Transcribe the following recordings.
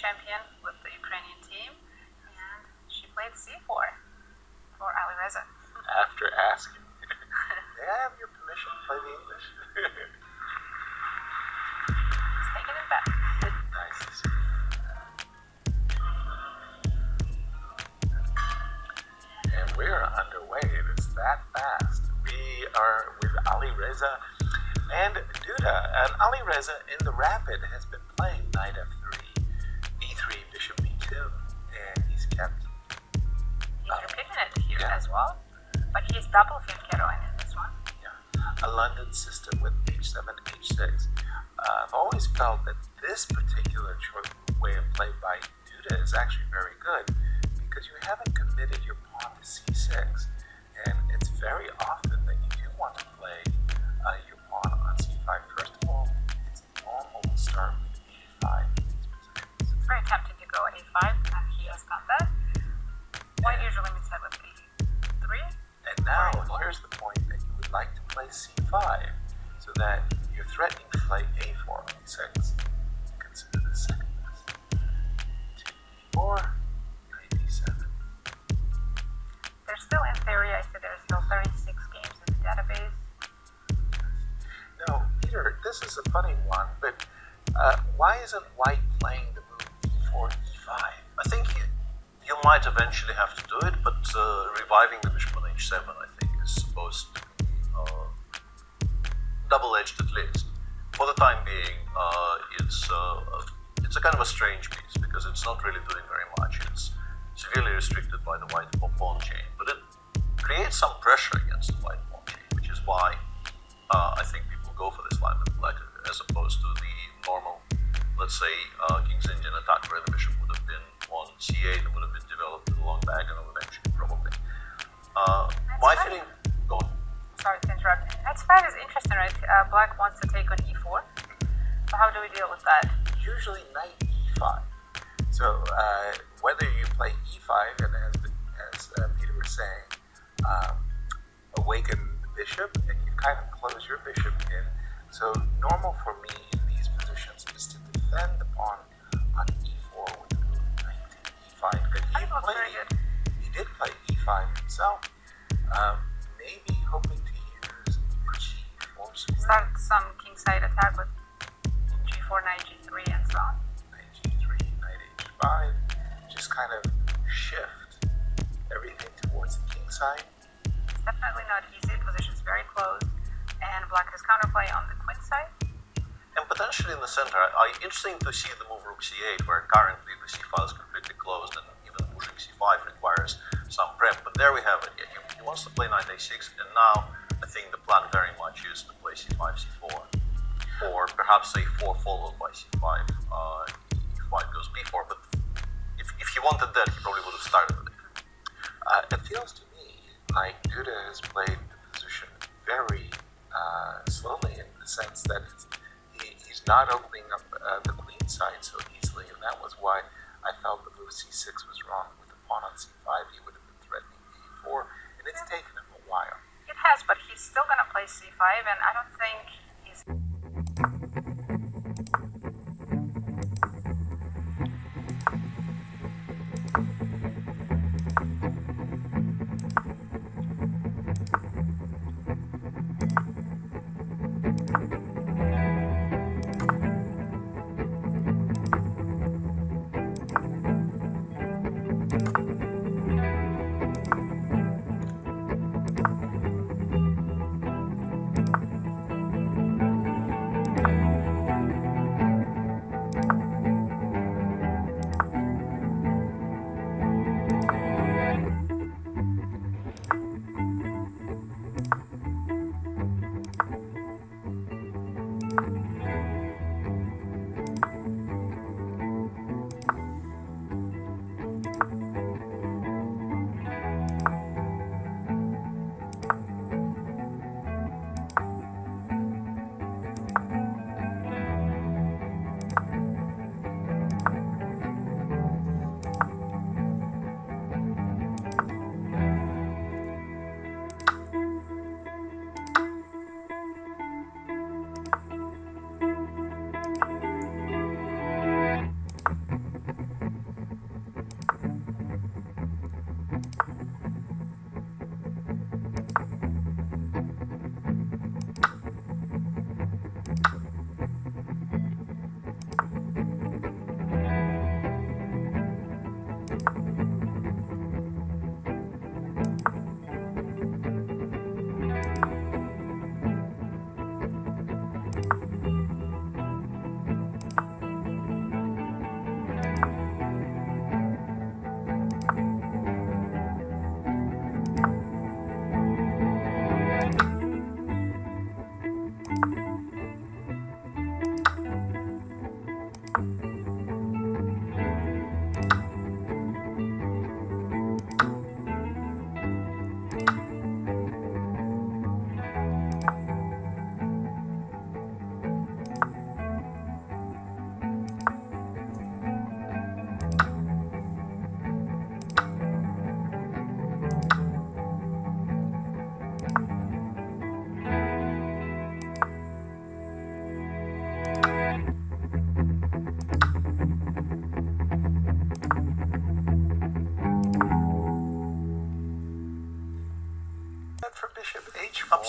champion with the Ukrainian team, and she played c4 for Alireza. After asking, may I have your permission to play the English? He's taking it back. Nice to see. And we're underway. It is that fast. We are with Alireza and Duda. And Alireza in the rapid has been playing knight f3, e3, bishop b2, and he's kept. He's repeating it here as well, but he's double Fianchettoing in this one. Yeah, a London system with h7, h6. I've always felt that this particular way of play by Duda is actually very good because you haven't committed your pawn to c6, and it's very often that you do want to play your pawn on c5. First of all, it's normal to start with e5 in these positions. It's very tempting to go a5, and he has done that. White usually meets that with a3. And now, here's the point that you would like to play c5, so that you're threatening to play a4 on e6. Consider the second best. To e4, knight d7. There's still, in theory, I said there's still 36 games in the database. No, Peter, this is a funny one, but why isn't white playing the move e4, e5? I think you might eventually have to do it, but reviving the bishop on h7, I think, is supposed to be double-edged at least. For the time being, it's a kind of a strange piece because it's not really doing very much. It's severely restricted by the white pawn chain, but it creates some pressure against the white pawn chain, which is why I think people go for this line of black as opposed to the normal, let's say, King's Indian attack where the bishop would have been on c8 and would have been developed with a long diagonal eventually, probably. My feeling, go on. Sorry to interrupt. H5 is interesting, right? Black wants to take on e4. So how do we deal with that? Usually knight e5. So whether you play e5 and as Peter was saying, awaken the bishop and you kind of close your bishop in. So normal for me in these positions is to defend the pawn on e4 with the move knight to e5. But he did play e5 himself, maybe hoping to use g4 square. Start some kingside attack with g4, knight g3, and so on. Knight g3, knight h5, just kind of shift everything towards the king side. It's definitely not easy. The position's very close, and black has counterplay on the queen side. And potentially in the center, interesting to see the move rook c8, where currently the c file is completely closed, and even pushing c5 requires some prep. But there we have it. Yeah, he wants to play knight a6, and now I think the plan very much is to play c5, c4, or perhaps a4 followed by c5 if white goes b4. But if he wanted that, he probably would have started with it. It feels to me like Duda has played the position very slowly in the sense that he's not opening up the queen side so easily, and that was why I felt the move c6 was wrong. With the pawn on c5, he would have been threatening e4, and it's taken him a while. It has, but he's still going to play c5, and I don't think he's...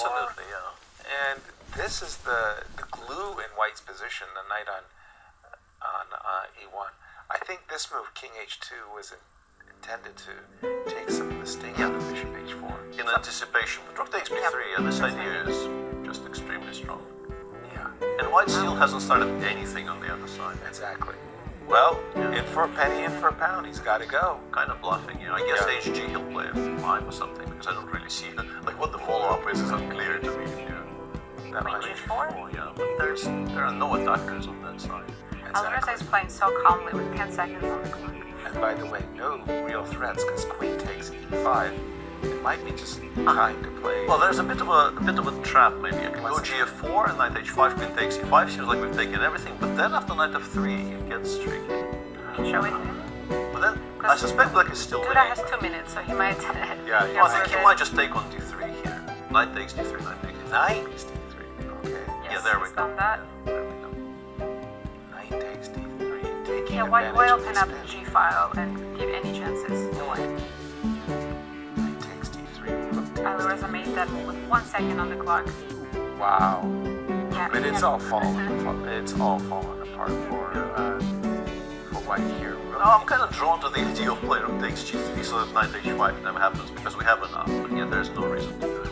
Absolutely, yeah. And this is the glue in White's position, the knight on e1. I think this move, king h2, was intended to take some of the sting out of bishop h4. In anticipation, but rook takes b3, and this idea is just extremely strong. Yeah, And White still hasn't started anything on the other side. exactly. Well, in for a penny, in for a pound, he's got to go. Kind of bluffing, I guess Yeah. HG he'll play f5 or something, because I don't really see that. Like, what the follow-up is unclear to me here. That Queen might- g4? Yeah, but there are no attackers on that side. Alireza Exactly. is playing so calmly with 10 seconds on the clock. And by the way, no real threats, because queen takes e5. It might be just trying to play. Well, there's a bit of a trap maybe. I can go gf4 and knight h5, queen takes e5. Seems like we've taken everything, but then after knight f3, it gets tricky. You can show it to him. But then I suspect Black is still Duda winning. has 2 minutes, so he might. Yeah, Well, I think he might just take on d3 here. Knight takes d3, knight takes d3. Knight is d3. Okay. Yes, there we he's go. done that. There we go. Knight takes d3. Taking Yeah, White will advantage of open the up spin. g-file and give any chances to White. Knight takes d3. Rook takes Alireza made that move with 1 second on the clock. Wow. Yeah, But it's yeah. all fallen. It's all fallen apart for White here. Rook No, I'm kind of drawn to the idea of play rook takes g3 so that knight h5 never happens because we have enough. But yeah, there's no reason to do it.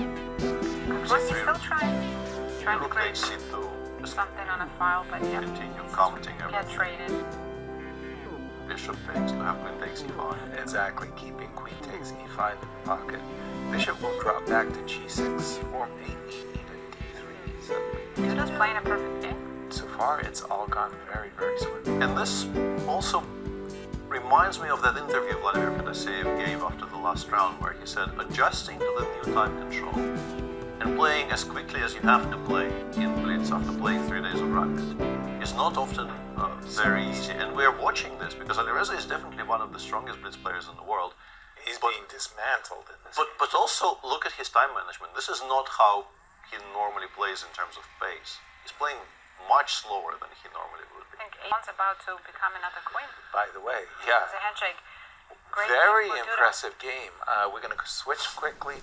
Well, he's still trying to Rook break takes c2. Just something on a file, but yeah, continue commenting get everything. traded. Bishop takes to have queen takes e5. Exactly, keeping queen takes e5 in the pocket. Bishop will drop back to g6, or maybe even d3. So, Duda's playing a perfect game. so far, it's all gone very, very smoothly. And this also reminds me of that interview Vladimir Fedoseev gave after the last round where he said adjusting to the new time control and playing as quickly as you have to play in Blitz after playing 3 days of Rapid is not often very easy. And we're watching this because Alireza is definitely one of the strongest Blitz players in the world. He's being dismantled in this. But also look at his time management. This is not how he normally plays in terms of pace. He's playing much slower than he normally would be. I think A1's about to become another queen. By the way, yeah, It's a handshake. Great very game for Duda. impressive game. We're going to switch quickly